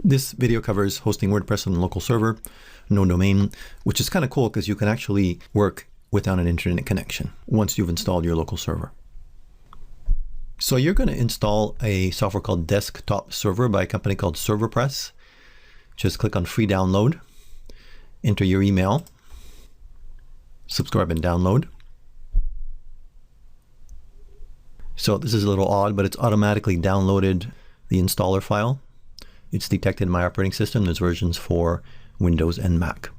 This video covers hosting WordPress on a local server, no domain, which is kind of cool because you can actually work without an internet connection once you've installed your local server. So you're going to install a software called Desktop Server by a company called ServerPress. Just click on free download, enter your email, subscribe and download. So this is a little odd, but it's automatically downloaded the installer file. It's detected my operating system. There's versions for Windows and Mac.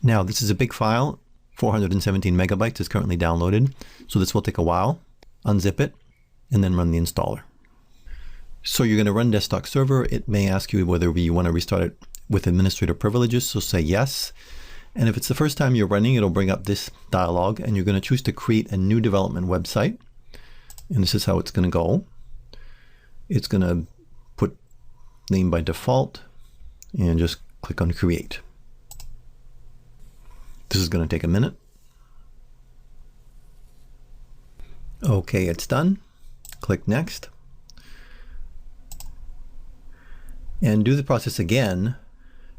Now this is a big file, 417 megabytes is currently downloaded. So this will take a while. Unzip it and then run the installer. So you're going to run Desktop Server. It may ask you whether you want to restart it with administrator privileges. So say yes. And if it's the first time you're running, it'll bring up this dialog and you're going to choose to create a new development website. And this is how it's going to go. It's going to put name by default and just click on create. This is going to take a minute. Okay, it's done. Click next. And do the process again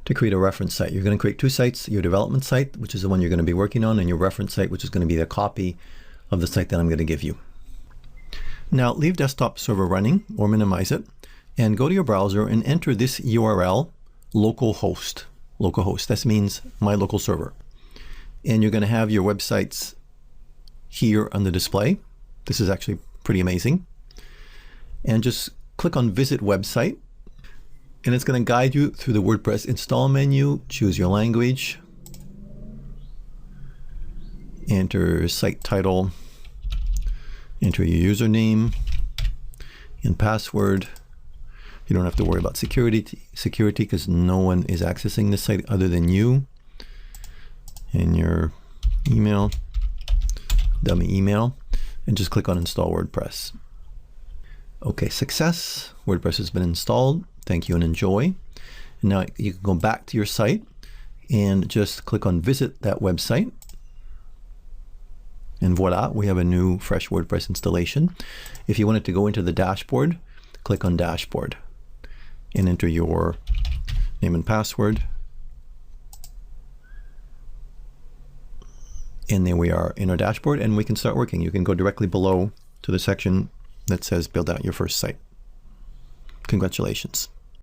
to create a reference site. You're going to create two sites, your development site, which is the one you're going to be working on, and your reference site, which is going to be the copy of the site that I'm going to give you. Now leave Desktop Server running or minimize it and go to your browser and enter this URL, localhost. Localhost, that means my local server. And you're going to have your websites here on the display. This is actually pretty amazing. And just click on Visit Website. And it's going to guide you through the WordPress install menu. Choose your language. Enter site title. Enter your username and password. You don't have to worry about security because no one is accessing this site other than you. And your email, dummy email, and just click on Install WordPress. Okay, success. WordPress has been installed. Thank you and enjoy. And now you can go back to your site and just click on Visit that website. And voila, we have a new fresh WordPress installation. If you wanted to go into the dashboard, click on Dashboard and enter your name and password. And there we are in our dashboard and we can start working. You can go directly below to the section that says build out your first site. Congratulations.